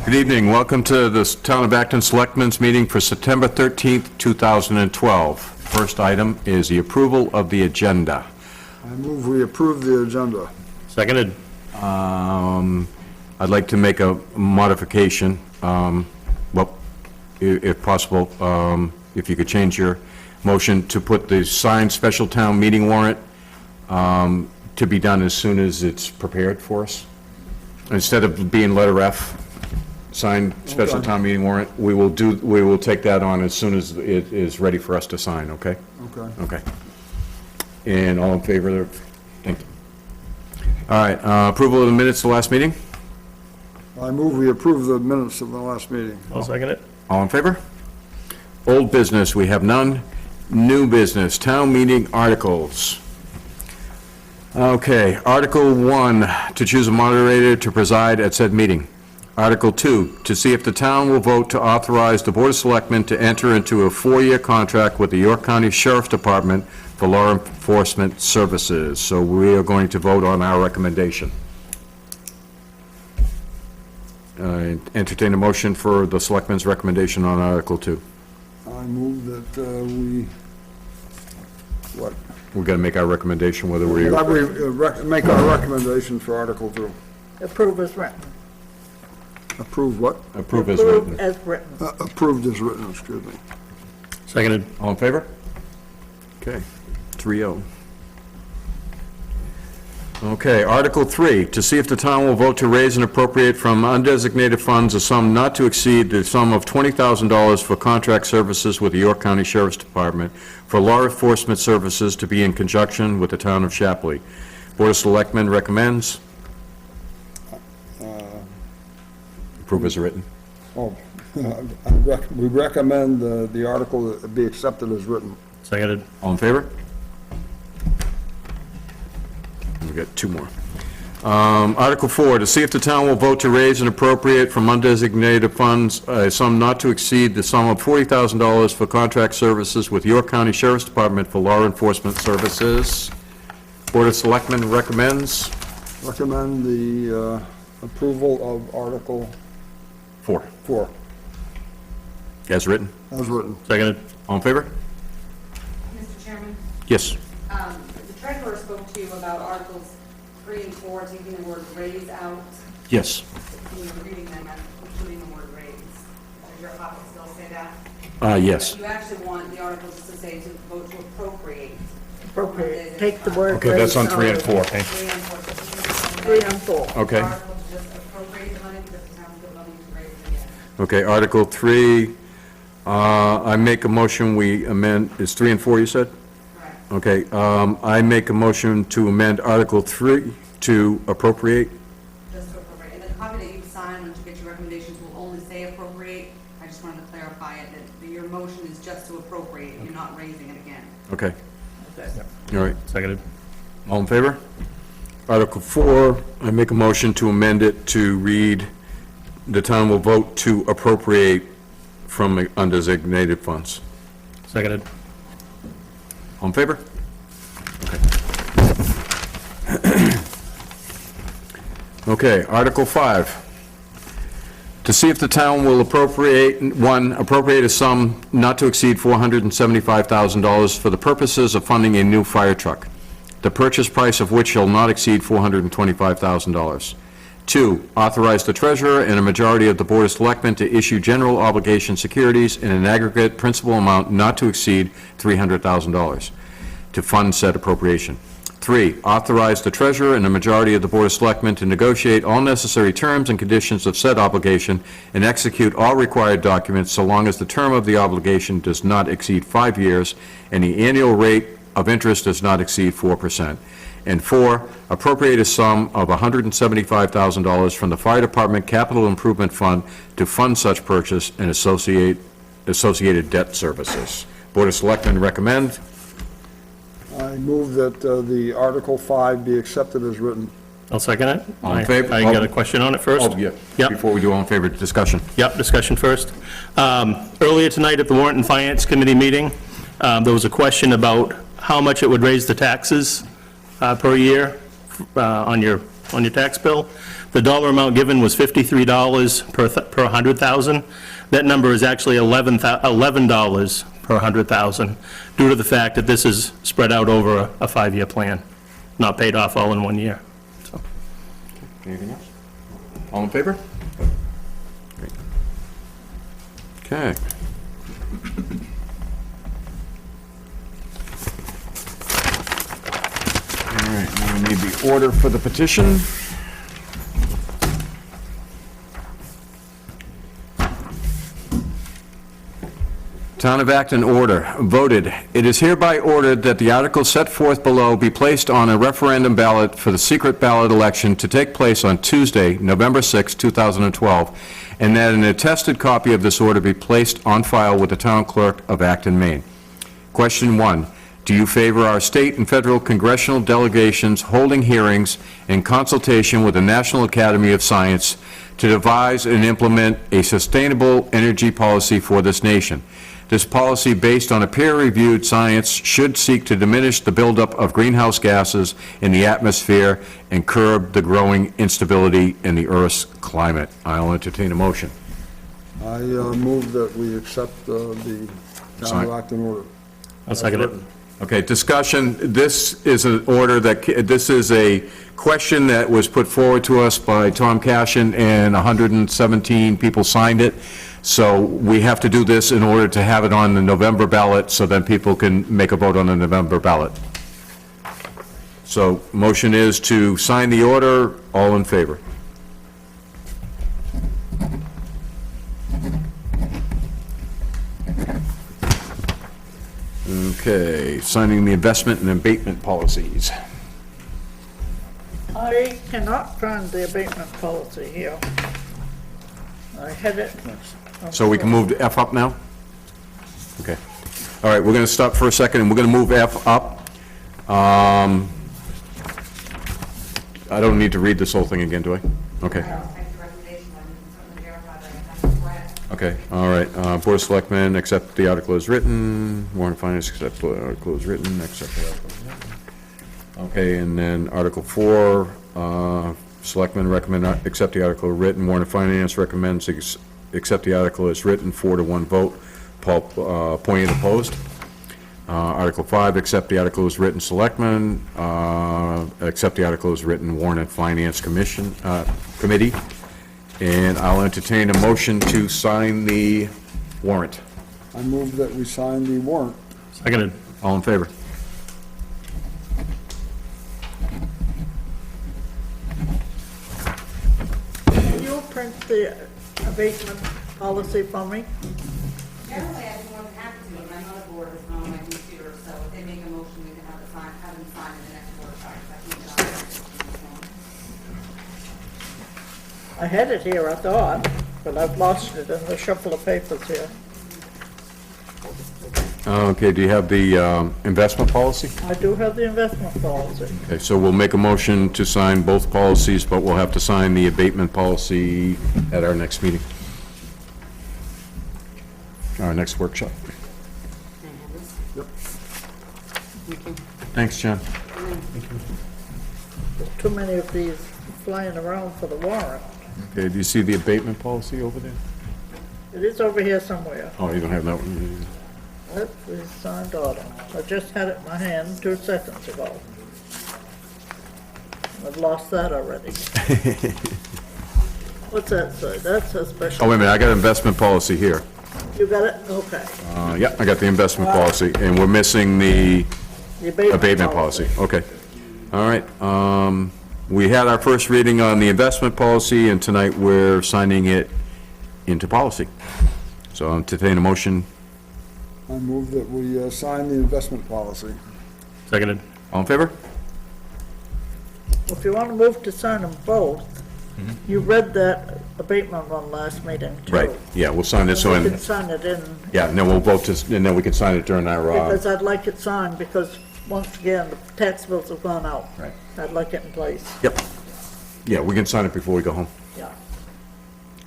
Good evening. Welcome to the Town of Acton Selectmen's meeting for September 13th, 2012. First item is the approval of the agenda. I move we approve the agenda. Seconded. I'd like to make a modification, well, if possible, if you could change your motion to put the signed special town meeting warrant to be done as soon as it's prepared for us. Instead of being letter F, signed special town meeting warrant, we will take that on as soon as it is ready for us to sign, okay? Okay. Okay. And all in favor of, thank you. All right, approval of the minutes of the last meeting? I move we approve the minutes of the last meeting. I'll second it. All in favor? Old business, we have none. New business, town meeting articles. Okay, Article 1, to choose a moderator to preside at said meeting. Article 2, to see if the town will vote to authorize the Board of Selectmen to enter into a 4-year contract with the York County Sheriff's Department for law enforcement services. So we are going to vote on our recommendation. Entertain a motion for the Selectmen's recommendation on Article 2. I move that We're going to make our recommendation whether we... make our recommendation for Article 2. Approve as written. Approve what? Approve as written. Approved as written. Approved as written, excuse me. Seconded. All in favor? Okay, 3-0. Okay, Article 3, to see if the town will vote to raise and appropriate from undesignated funds a sum not to exceed the sum of $20,000 for contract services with the York County Sheriff's Department for law enforcement services to be in conjunction with the town of Shapley. Board of Selectmen recommends. Approve as written. Oh, we recommend the article be accepted as written. Seconded. All in favor? We got two more. Article 4, to see if the town will vote to raise and appropriate from undesignated funds a sum not to exceed the sum of $40,000 for contract services with York County Sheriff's Department for law enforcement services. Board of Selectmen recommends. Recommend the approval of Article 4. As written. As written. Seconded. All in favor? Mr. Chairman, Yes. the treasurer spoke to you about Articles 3 and 4, taking the word raise out. Yes. When you were reading them, including the word raise. Does your copy still say that? Yes. You actually want the articles to say to vote to appropriate. Appropriate. Take the word. Okay, that's on 3 and 4. Okay. 3 and 4. 3 and 4. Okay. Article to just appropriate the money because the town's got money to raise it again. Okay, Article 3, I make a motion, we amend, is 3 and 4 you said? Correct. Okay, I make a motion to amend Article 3 to appropriate. Just to appropriate. And the copy that you sign when you get your recommendations will only say appropriate. I just wanted to clarify it, that your motion is just to appropriate. You're not raising it again. Okay, Okay. all right. Seconded. All in favor? Article 4, I make a motion to amend it to read, the town will vote to appropriate from undesignated funds. Seconded. All in favor? Okay, Article 5. To see if the town will appropriate a sum not to exceed $475,000 for the purposes of funding a new fire truck, the purchase price of which shall not exceed $425,000. 2, authorize the treasurer and a majority of the Board of Selectmen to issue general obligation securities in an aggregate principal amount not to exceed $300,000 to fund said appropriation. 3, authorize the treasurer and a majority of the Board of Selectmen to negotiate all necessary terms and conditions of said obligation and execute all required documents so long as the term of the obligation does not exceed 5 years and the annual rate of interest does not exceed 4%. And 4, appropriate a sum of $175,000 from the Fire Department Capital Improvement Fund to fund such purchase and associated debt services. Board of Selectmen recommend. I move that the Article 5 be accepted as written. I'll second it. All in favor? I got a question on it first. Oh, yeah. Yep. Before we do all in favor, discussion. Yep, discussion first. Earlier tonight at the Warrant and Finance Committee meeting, there was a question about how much it would raise the taxes per year on your on your tax bill. The dollar amount given was $53 per 100,000. That number is actually $11 per 100,000, due to the fact that this is spread out over a 5-year plan, not paid off all in 1 year. So, Anything else? All in favor? Great. Okay. All right, now we need the order for the petition. Town of Acton order, voted, it is hereby ordered that the article set forth below be placed on a referendum ballot for the secret ballot election to take place on Tuesday, November 6, 2012, and that an attested copy of this order be placed on file with the town clerk of Acton, Maine. Question 1, do you favor our state and federal congressional delegations holding hearings in consultation with the National Academy of Science to devise and implement a sustainable energy policy for this nation? This policy, based on a peer-reviewed science, should seek to diminish the buildup of greenhouse gases in the atmosphere and curb the growing instability in the Earth's climate. I'll entertain a motion. I move that we accept the Town of Acton order. I'll second it. Okay, discussion, this is an order that, this is a question that was put forward to us by Tom Cashin, and 117 people signed it. So we have to do this in order to have it on the November ballot, so then people can make a vote on the November ballot. So motion is to sign the order. All in favor? Okay, signing the investment and abatement policies. I cannot find the abatement policy here. I had it. So we can move to F up now? Okay. All right, we're going to stop for a second, and we're going to move F up. I don't need to read this whole thing again, do I? Okay. Thank you, recommendation, I can certainly verify that that's correct. Okay, all right. Board of Selectmen, accept the article as written. Warren Finance, accept the article as written. Accept the article as written. Okay, and then Article 4, Selectmen recommend accept the article written. Warren Finance recommends accept the article as written, 4-1 vote. Paul Pointing opposed. Article 5, accept the article as written. Selectmen accept the article as written. Warren and Finance Committee. And I'll entertain a motion to sign the warrant. I move that we sign the warrant. Seconded. All in favor? Can you print the abatement policy for me? Generally, I'd be more than happy to, but I'm not a board, it's not on my computer, so if they make a motion, we can have it signed, have them sign in the next board site. I had it here, I thought, but I've lost it in the shuffle of papers here. Okay, do you have the investment policy? I do have the investment policy. Okay, so we'll make a motion to sign both policies, but we'll have to sign the abatement policy at our next meeting. Our next workshop. Thanks, John. There's too many of these flying around for the warrant. Okay, do you see the abatement policy over there? It is over here somewhere. Oh, you don't have that one? That is signed order. I just had it in my hand 2 seconds ago. I've lost that already. What's that say? That's a special. Oh, wait a minute, I got investment policy here. You got it? Okay. Yeah, I got the investment policy, and we're missing the The abatement policy. Okay. All right. We had our first reading on the investment policy, and tonight we're signing it into policy. So I'll entertain a motion. I move that we sign the investment policy. Seconded. All in favor? If you want to move to sign them both, you read that abatement one last meeting too. Right, yeah, we'll sign this You one. can sign it in, Yeah, and then we'll vote to, and then we can sign it during our, because I'd like it signed, because once again, the tax bills have gone out. Right. I'd like it in place, yep. Yeah, we can sign it before we go home. yeah.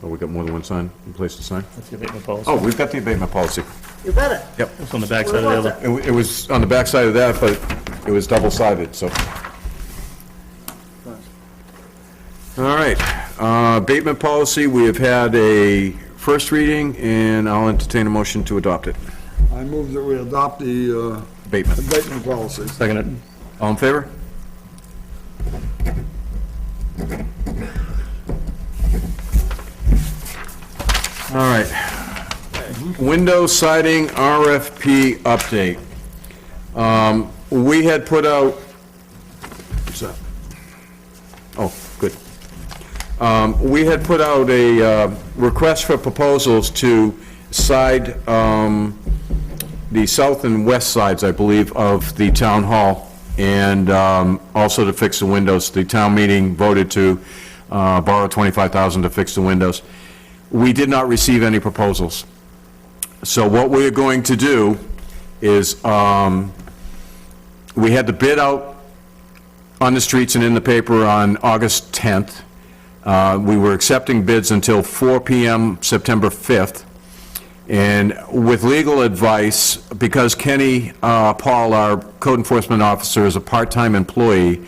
Oh, we got more than one sign, in place to sign? That's the abatement policy. Oh, we've got the abatement policy. You got it? Yep. It's on the back side of the other. It was on the back side of that, but it was double-sided, so. All right, abatement policy, we have had a first reading, and I'll entertain a motion to adopt it. I move that we adopt the Abatement. abatement policy. Second. All in favor? All right. Window siding RFP update. We had put out, what's that? Oh, good. We had put out a request for proposals to side the south and west sides, I believe, of the town hall, and also to fix the windows. The town meeting voted to borrow $25,000 to fix the windows. We did not receive any proposals. So what we're going to do is, we had the bid out on the streets and in the paper on August 10th. We were accepting bids until 4 PM September 5th. And with legal advice, because Kenny Paul, our code enforcement officer, is a part-time employee,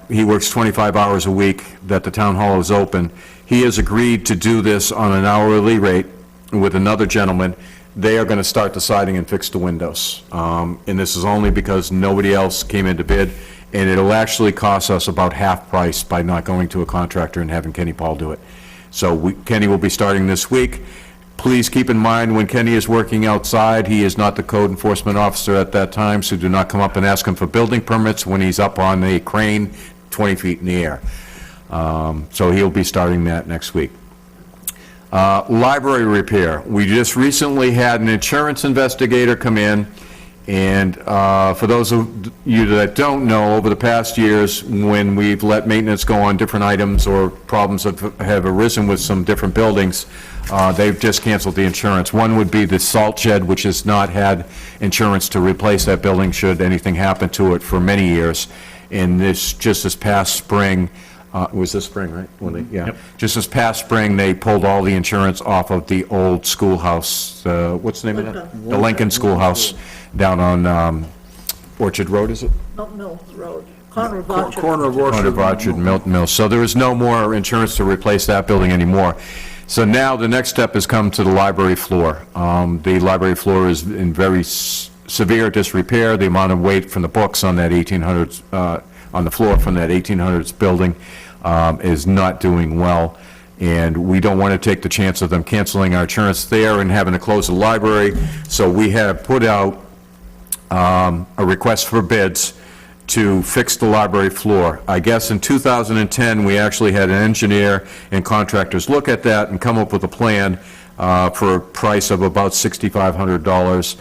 he works 25 hours a week that the town hall is open. He has agreed to do this on an hourly rate with another gentleman. They are going to start the siding and fix the windows. And this is only because nobody else came in to bid, and it'll actually cost us about half price by not going to a contractor and having Kenny Paul do it. So Kenny will be starting this week. Please keep in mind, when Kenny is working outside, he is not the code enforcement officer at that time, so do not come up and ask him for building permits when he's up on a crane 20 feet in the air. So he'll be starting that next week. Library repair. We just recently had an insurance investigator come in, and for those of you that don't know, over the past years, when we've let maintenance go on different items or problems have arisen with some different buildings, they've just canceled the insurance. One would be the salt shed, which has not had insurance to replace that building should anything happen to it for many years. And just this past spring, it was this spring, right? When they, yeah. Yep. Just this past spring, they pulled all the insurance off of the old schoolhouse, what's the name of that? Lincoln. The Lincoln Schoolhouse down on Orchard Road, is it? Not Mills Road, corner of Orchard. Corner of Corner of Orchard, Milton Mills. So there is no more insurance to replace that building anymore. So now the next step has come to the library floor. The library floor is in very severe disrepair. The amount of weight from the books on that 1800s, on the floor from that 1800s building is not doing well. And we don't want to take the chance of them canceling our insurance there and having to close the library. So we have put out a request for bids to fix the library floor. I guess in 2010, we actually had an engineer and contractors look at that and come up with a plan for a price of about $6,500.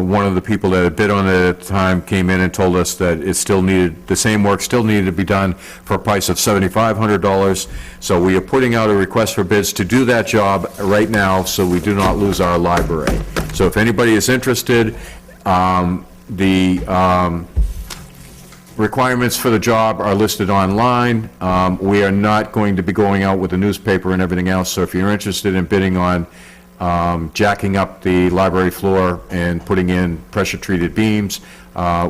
One of the people that had bid on it at the time came in and told us that it still needed, the same work still needed to be done for a price of $7,500. So we are putting out a request for bids to do that job right now, so we do not lose our library. So if anybody is interested, requirements for the job are listed online. We are not going to be going out with the newspaper and everything else, so if you're interested in bidding on jacking up the library floor and putting in pressure-treated beams,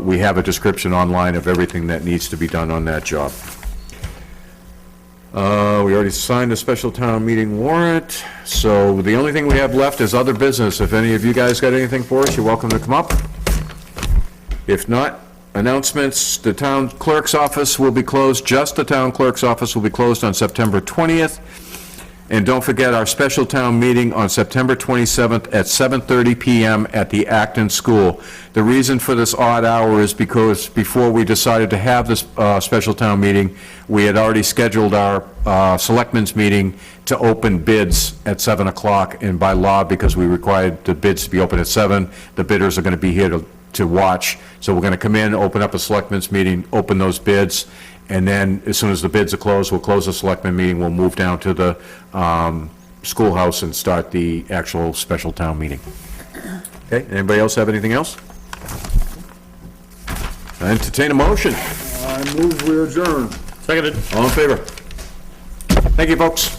we have a description online of everything that needs to be done on that job. We already signed the special town meeting warrant, so the only thing we have left is other business. If any of you guys got anything for us, you're welcome to come up. If not, announcements, the town clerk's office will be closed, just the town clerk's office will be closed on September 20th. And don't forget our special town meeting on September 27th at 7:30 PM at the Acton School. The reason for this odd hour is because before we decided to have this special town meeting, we had already scheduled our selectmen's meeting to open bids at 7 o'clock, and by law, because we required the bids to be open at 7, the bidders are going to be here to watch. So we're going to come in, open up a selectmen's meeting, open those bids, and then as soon as the bids are closed, we'll close the selectmen meeting, we'll move down to the schoolhouse and start the actual special town meeting. Okay, anybody else have anything else? I entertain a motion. I move we adjourn. Seconded. All in favor? Thank you, folks.